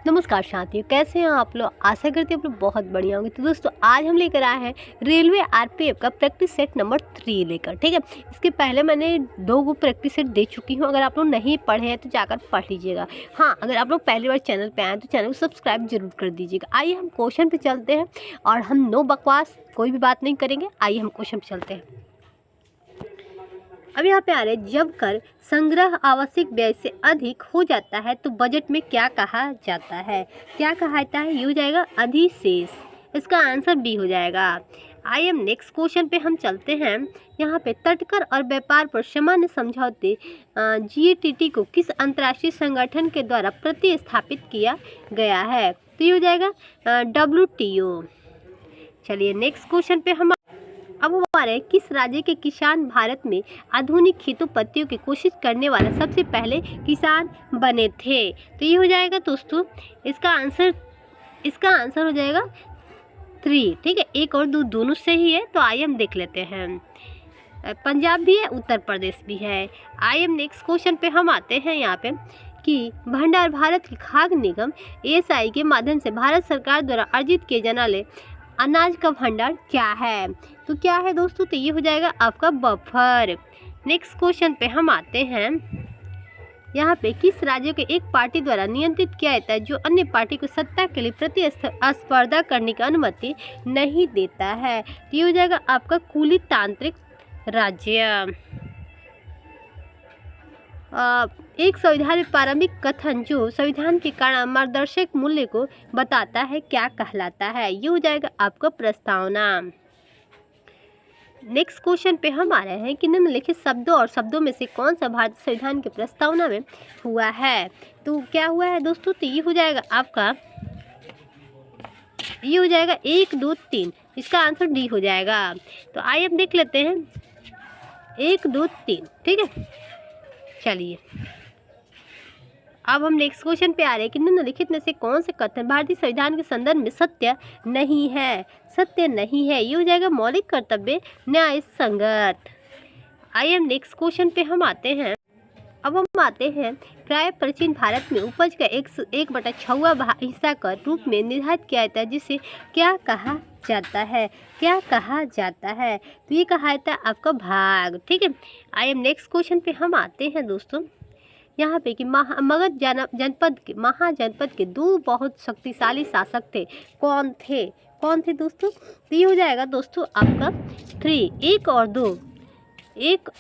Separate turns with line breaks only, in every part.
नमस्कार साथियों, कैसे हैं आप लोग। आशा करते हैं आप लोग बहुत बढ़िया होंगे। तो दोस्तों आज हम लेकर आए हैं रेलवे आरपीएफ का प्रैक्टिस सेट नंबर 3 लेकर। ठीक है, इसके पहले मैंने 2 प्रैक्टिस सेट दे चुकी हूँ। अगर आप लोग नहीं पढ़े हैं तो जाकर पढ़ लीजिएगा। हाँ, अगर आप लोग पहली बार चैनल पे आए हैं तो चैनल को सब्सक्राइब जरूर कर दीजिएगा। आइए हम क्वेश्चन पे चलते हैं और हम नो बकवास कोई भी बात नहीं करेंगे। आइए हम क्वेश्चन पे चलते हैं। अब यहाँ पे आ रहे हैं, जब कर संग्रह आवश्यक व्यय से अधिक हो जाता है तो बजट में क्या कहा जाता है। क्या कहा जाता है, ये हो जाएगा अधिशेष। इसका आंसर बी हो जाएगा। आइए हम नेक्स्ट क्वेश्चन पे हम चलते हैं। यहाँ पे तटकर और व्यापार पर सामान्य समझौते जीएटीटी को किस अंतर्राष्ट्रीय संगठन के द्वारा प्रतिस्थापित किया गया है। तो ये हो जाएगा WTO। चलिए नेक्स्ट क्वेश्चन पे हम अब हमारे किस राज्य के किसान भारत में आधुनिक खेतों पत्तियों की कोशिश करने वाला सबसे पहले किसान बने थे। तो ये हो जाएगा दोस्तों, इसका आंसर हो जाएगा 3। ठीक है, 1 और 2 दोनों सही है। तो आइए हम देख लेते हैं। पंजाब भी है, उत्तर प्रदेश भी है। आइए हम नेक्स्ट क्वेश्चन पे हम आते हैं यहाँ पे कि भंडार भारत की खाद्य निगम ASI के माध्यम से भारत सरकार द्वारा अर्जित किए जाने वाले अनाज का भंडार क्या है। तो क्या है दोस्तों, तो ये हो जाएगा आपका बफर। नेक्स्ट क्वेश्चन पे हम आते हैं। यहाँ पे किस राज्य के एक पार्टी द्वारा नियंत्रित किया जाता है जो अन्य पार्टी को सत्ता के लिए प्रतिस्पर्धा करने की अनुमति नहीं देता है। तो ये हो जाएगा आपका कुली तांत्रिक राज्य। एक संविधान में प्रारंभिक कथन जो संविधान के कारण मार्गदर्शक मूल्य को बताता है क्या कहलाता है। ये हो जाएगा आपका प्रस्तावना। नेक्स्ट क्वेश्चन पे हम आ रहे हैं कि निम्नलिखित शब्दों और शब्दों में से कौन सा भारतीय संविधान की प्रस्तावना में हुआ है। तो क्या हुआ है दोस्तों, तो ये हो जाएगा आपका, ये हो जाएगा 1 2 3। इसका आंसर डी हो जाएगा। तो आइए हम देख लेते हैं 1 2 3। ठीक है, चलिए अब हम नेक्स्ट क्वेश्चन पे आ रहे हैं कि निम्नलिखित में से कौन से कथन भारतीय संविधान के संदर्भ में सत्य नहीं है। सत्य नहीं है, ये हो जाएगा मौलिक कर्तव्य न्याय संगत। आइए हम नेक्स्ट क्वेश्चन पे हम आते हैं। अब हम आते हैं, प्राय प्राचीन भारत में उपज का 1/6 हिस्सा का रूप में निर्धारित किया जाता है जिसे क्या कहा जाता है। क्या कहा जाता है, तो ये कहा जाता है आपका भाग। ठीक है, आइए हम नेक्स्ट क्वेश्चन पे हम आते हैं दोस्तों। यहाँ पे कि मगध महाजनपद के 2 बहुत शक्तिशाली शासक थे। कौन थे दोस्तों, तो ये हो जाएगा दोस्तों आपका 3। 1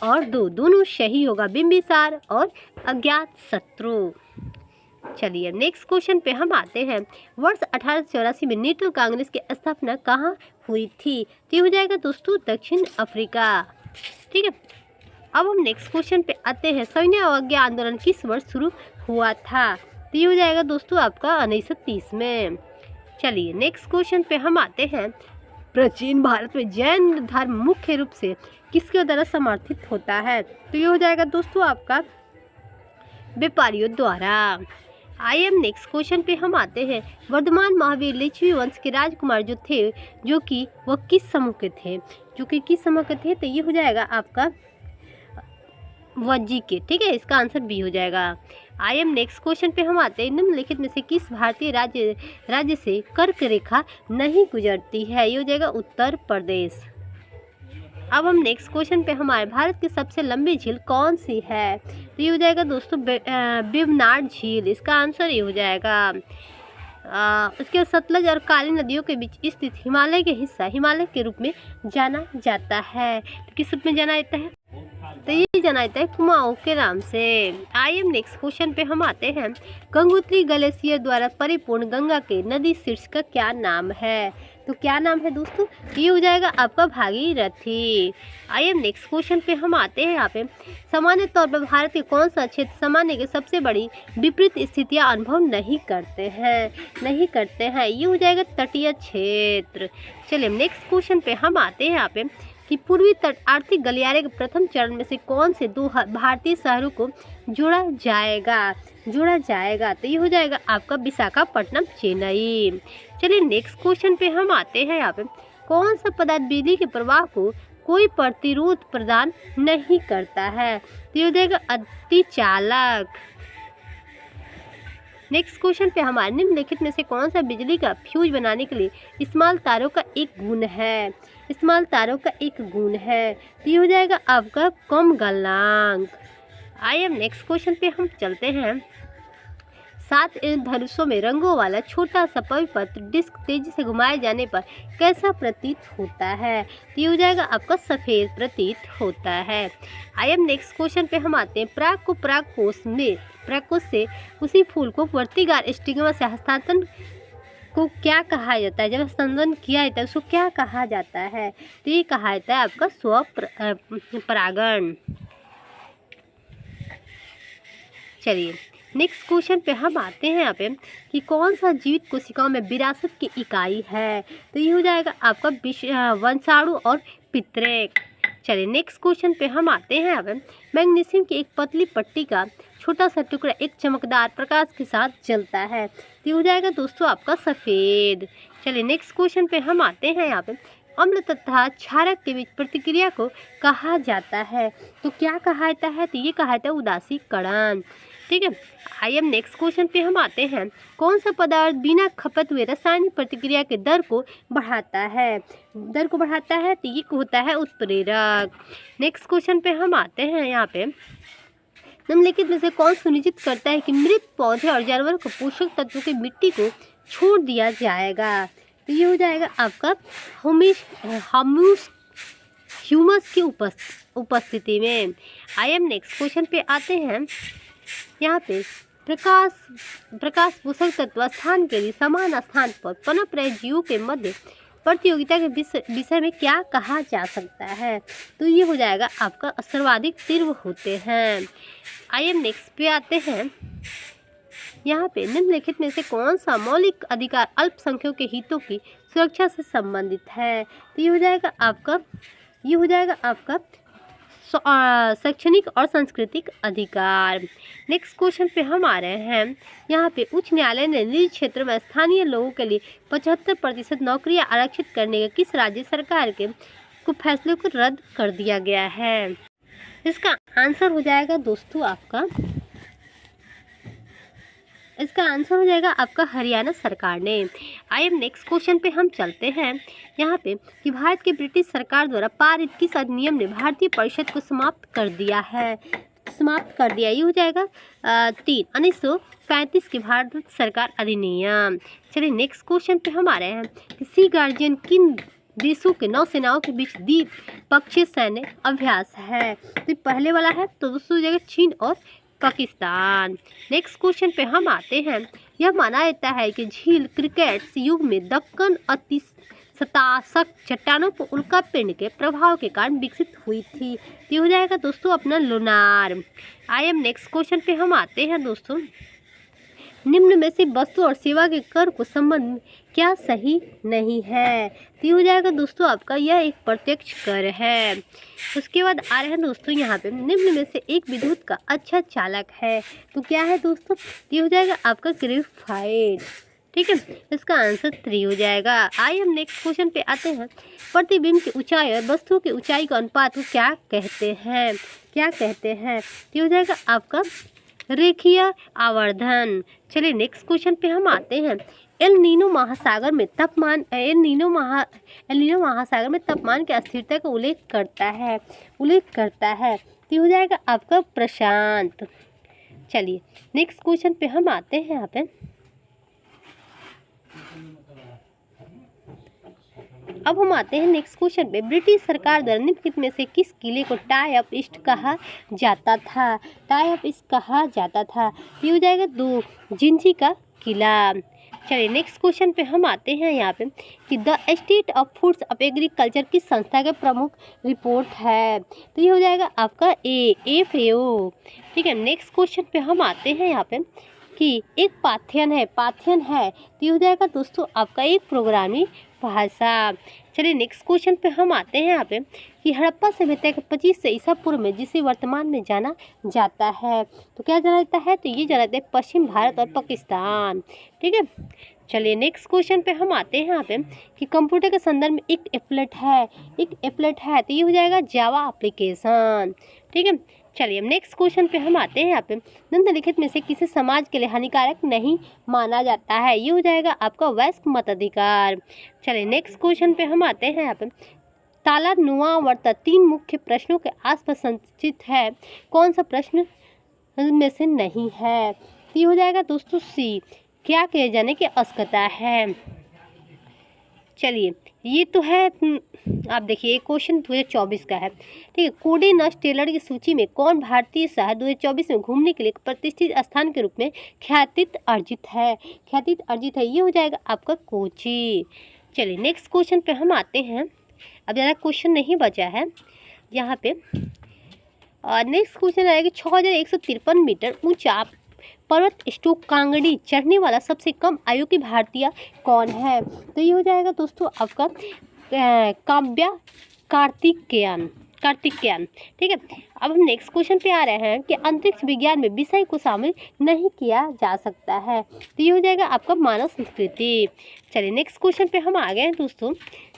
और 2 दोनों सही होगा, बिंबिसार और अज्ञातशत्रु। चलिए नेक्स्ट क्वेश्चन पे हम आते हैं। वर्ष 1884 में नेशनल कांग्रेस की स्थापना कहाँ हुई थी। तो ये हो जाएगा दोस्तों दक्षिण अफ्रीका। ठीक है, अब हम नेक्स्ट क्वेश्चन पे आते हैं। सविनय अवज्ञा आंदोलन किस वर्ष शुरू हुआ था। तो ये हो जाएगा दोस्तों आपका 1930 में। चलिए नेक्स्ट क्वेश्चन पे हम आते हैं। प्राचीन भारत में जैन धर्म मुख्य रूप से किसके द्वारा समर्थित होता है। तो ये हो जाएगा दोस्तों आपका व्यापारियों द्वारा। आइए हम नेक्स्ट क्वेश्चन पे हम आते हैं। वर्धमान महावीर लिच्छवी वंश के राजकुमार जो थे, जो कि वह किस समूह के थे। तो ये हो जाएगा आपका वज्जी के। ठीक है, इसका आंसर बी हो जाएगा। आइए हम नेक्स्ट क्वेश्चन पे हम आते हैं। निम्नलिखित में से किस भारतीय राज्य से कर्क रेखा नहीं गुजरती है। ये हो जाएगा उत्तर प्रदेश। अब हम नेक्स्ट क्वेश्चन पे हमारे भारत की सबसे लंबी झील कौन सी है। तो ये हो जाएगा दोस्तों वेवनाड झील। इसका आंसर ये हो जाएगा। उसके सतलज और काली नदियों के बीच स्थित हिमालय के हिस्सा हिमालय के रूप में जाना जाता है। तो किस रूप में जाना जाता है, तो ये जाना जाता है कुमाऊं के नाम से। आइए हम नेक्स्ट क्वेश्चन पे हम आते हैं। गंगोत्री ग्लेशियर द्वारा परिपूर्ण गंगा के नदी शीर्ष का क्या नाम है। तो क्या नाम है दोस्तों, ये हो जाएगा आपका भागीरथी। आइए हम नेक्स्ट क्वेश्चन पे हम आते हैं। यहाँ पे सामान्य तौर पर भारत के कौन सा क्षेत्र सामान्य की सबसे बड़ी विपरीत स्थितियाँ अनुभव नहीं करते हैं। ये हो जाएगा तटीय क्षेत्र। चलिए नेक्स्ट क्वेश्चन पे हम आते हैं यहाँ पे कि पूर्वी तट आर्थिक गलियारे के प्रथम चरण में से कौन से 2 भारतीय शहरों को जोड़ा जाएगा। तो ये हो जाएगा आपका विशाखापट्टनम चेन्नई। चलिए नेक्स्ट क्वेश्चन पे हम आते हैं। यहाँ पे कौन सा पदार्थ बिजली के प्रवाह को कोई प्रतिरोध प्रदान नहीं करता है। तो ये हो जाएगा अतिचालक। नेक्स्ट क्वेश्चन पे हमारे निम्नलिखित में से कौन सा बिजली का फ्यूज बनाने के लिए इस्तेमाल तारों का एक गुण है? इस्तेमाल तारों का एक गुण है, तो ये हो जाएगा आपका कम गलनांक। आइए नेक्स्ट क्वेश्चन पे हम चलते हैं। 7 धनुषों में रंगों वाला छोटा सा पवित्र डिस्क तेजी से घुमाए जाने पर कैसा प्रतीत होता है? तो ये हो जाएगा आपका सफ़ेद प्रतीत होता है। आइए नेक्स्ट क्वेश्चन पे हम आते हैं। परागकोश से उसी फूल को वर्तिगार स्टिग्मा से हस्तांतरण को क्या कहा जाता है? जब हस्तांतरण किया जाता है उसको क्या कहा जाता है? तो ये कहा जाता है आपका स्वपरागण। चलिए नेक्स्ट क्वेश्चन पे हम आते हैं यहाँ पे कि कौन सा जीवित कोशिकाओं में विरासत की इकाई है? तो ये हो जाएगा आपका वंशाणु और पितृक। चलिए नेक्स्ट क्वेश्चन पे हम आते हैं यहाँ पे। मैग्नीशियम की एक पतली पट्टी का छोटा सा टुकड़ा एक चमकदार प्रकाश के साथ जलता है, तो ये हो जाएगा दोस्तों आपका सफ़ेद। चलिए नेक्स्ट क्वेश्चन पे हम आते हैं यहाँ पे। अम्ल तथा क्षारक के बीच प्रतिक्रिया को कहा जाता है, तो क्या कहा जाता है? तो ये कहा जाता है उदासीकरण। ठीक है। आइए नेक्स्ट क्वेश्चन पे हम आते हैं। कौन सा पदार्थ बिना खपत हुए रासायनिक प्रतिक्रिया के दर को बढ़ाता है? तो ये होता है उत्प्रेरक। नेक्स्ट क्वेश्चन पे हम आते हैं यहाँ पे। निम्नलिखित में से कौन सुनिश्चित करता है कि मृत पौधे और जानवरों को पोषक तत्वों की मिट्टी को छोड़ दिया जाएगा? तो ये हो जाएगा आपका ह्यूमस की उपस्थिति में। आइए नेक्स्ट क्वेश्चन पे आते हैं। यहाँ पे प्रकाश पोषक तत्व स्थान के लिए समान स्थान पर पनप रहे जीवों के मध्य प्रतियोगिता के विषय में क्या कहा जा सकता है? तो ये हो जाएगा आपका सर्वाधिक तीव्र होते हैं। आइए नेक्स्ट पे आते हैं। यहाँ पे निम्नलिखित में से कौन सा मौलिक अधिकार अल्पसंख्यकों के हितों की सुरक्षा से संबंधित है? तो ये हो जाएगा आपका शैक्षणिक और सांस्कृतिक अधिकार। नेक्स्ट क्वेश्चन पे हम आ रहे हैं। यहाँ पे उच्च न्यायालय ने निजी क्षेत्र में स्थानीय लोगों के लिए 75% नौकरियां आरक्षित करने के किस राज्य सरकार के फैसले को रद्द कर दिया गया है? इसका आंसर हो जाएगा दोस्तों आपका हरियाणा सरकार ने। आइए नेक्स्ट क्वेश्चन पे हम चलते हैं यहाँ पे कि भारत की ब्रिटिश सरकार द्वारा पारित किस अधिनियम ने भारतीय परिषद को समाप्त कर दिया? ये हो जाएगा 1935 के भारत सरकार अधिनियम। चलिए नेक्स्ट क्वेश्चन पे हम आ रहे हैं कि सी गार्जियन किन देशों के नौसेनाओं के बीच द्विपक्षीय सैन्य अभ्यास है? तो पहले वाला है, तो दूसरी जगह चीन और पाकिस्तान। नेक्स्ट क्वेश्चन पे हम आते हैं। यह माना जाता है कि झील क्रिकेट्स युग में दक्कन अतिशतासक चट्टानों पर उल्कापिंड के प्रभाव के कारण विकसित हुई थी। ये हो जाएगा दोस्तों अपना लुनार। आइए नेक्स्ट क्वेश्चन पे हम आते हैं दोस्तों। निम्न में से वस्तु और सेवा के कर को संबंध क्या सही नहीं है? तो ये हो जाएगा दोस्तों आपका यह एक प्रत्यक्ष कर है। उसके बाद आ रहे हैं दोस्तों यहाँ पे। निम्न में से एक विद्युत का अच्छा चालक है, तो क्या है दोस्तों? ये हो जाएगा आपका ग्रेफाइट। ठीक है, इसका आंसर 3 हो जाएगा। आइए हम नेक्स्ट क्वेश्चन पे आते हैं। प्रतिबिंब की ऊंचाई और वस्तु की ऊंचाई का अनुपात को क्या कहते हैं? ये हो जाएगा आपका रेखीय आवर्धन। चलिए नेक्स्ट क्वेश्चन पे हम आते हैं। एल नीनो महासागर में तापमान की अस्थिरता का उल्लेख करता है। तो ये हो जाएगा आपका प्रशांत। चलिए नेक्स्ट क्वेश्चन पे हम आते हैं यहाँ पे। अब हम आते हैं नेक्स्ट क्वेश्चन पे। ब्रिटिश सरकार द्वारा निम्नलिखित में से किस किले को टाई ऑफ ईस्ट कहा जाता था? ये हो जाएगा 2 जिंजी का किला। चलिए नेक्स्ट क्वेश्चन पे हम आते हैं यहाँ पे कि the state of foods of agriculture किस संस्था का प्रमुख रिपोर्ट है? तो ये हो जाएगा आपका FAO। ठीक है, नेक्स्ट क्वेश्चन पे हम आते हैं यहाँ पे कि एक पाठ्यन है, तो ये हो जाएगा दोस्तों आपका एक प्रोग्रामिंग भाषा। चलिए नेक्स्ट क्वेश्चन पे हम आते हैं यहाँ पे कि हड़प्पा सभ्यता के 25 से ईसा पूर्व में जिसे वर्तमान में जाना जाता है, तो क्या जाना जाता है? तो ये जाना जाता है पश्चिम भारत और पाकिस्तान। ठीक है, चलिए नेक्स्ट क्वेश्चन पे हम आते हैं यहाँ पे कि कंप्यूटर के संदर्भ में एक एप्लेट है, तो ये हो जाएगा जावा एप्लीकेशन। ठीक है, चलिए अब नेक्स्ट क्वेश्चन पे हम आते हैं। यहाँ पे निम्नलिखित में से किसी समाज के लिए हानिकारक नहीं माना जाता है, ये हो जाएगा आपका वयस्क मताधिकार। चलिए नेक्स्ट क्वेश्चन पे हम आते हैं। यहाँ पे तालानुमा वर्त 3 मुख्य प्रश्नों के आसपास संचित है, कौन सा प्रश्न में से नहीं है? ये हो जाएगा दोस्तों सी, क्या किए जाने की आवश्यकता है। चलिए ये तो है आप देखिए क्वेश्चन 2024 का है, ठीक है। कोडेनस टेलर की सूची में कौन भारतीय शहर 2024 में घूमने के लिए प्रतिष्ठित स्थान के रूप में ख्याति अर्जित है? ये हो जाएगा आपका कोची। चलिए नेक्स्ट क्वेश्चन पे हम आते हैं। अब ज़्यादा क्वेश्चन नहीं बचा है यहाँ पे। नेक्स्ट क्वेश्चन आएगा 6153 मीटर ऊंचा पर्वत स्टोक कांगड़ी चढ़ने वाला सबसे कम आयु की भारतीय कौन है? तो ये हो जाएगा दोस्तों आपका काव्या कार्तिकेयन, ठीक है। अब हम नेक्स्ट क्वेश्चन पे आ रहे हैं कि अंतरिक्ष विज्ञान में विषय को शामिल नहीं किया जा सकता है, तो ये हो जाएगा आपका मानव संस्कृति। चलिए नेक्स्ट क्वेश्चन पे हम आ गए हैं दोस्तों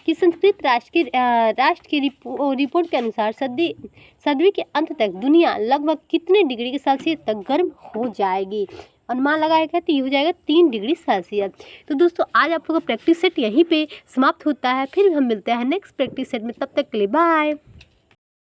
कि संस्कृत राष्ट्र की रिपोर्ट के अनुसार सदी के अंत तक दुनिया लगभग कितने डिग्री सेल्सियस तक गर्म हो जाएगी? अनुमान लगाया गया तो ये हो जाएगा 3 डिग्री सेल्सियस। तो दोस्तों आज आप लोगों का प्रैक्टिस सेट यहीं पे समाप्त होता है, फिर हम मिलते हैं नेक्स्ट प्रैक्टिस सेट में, तब तक के लिए बाय।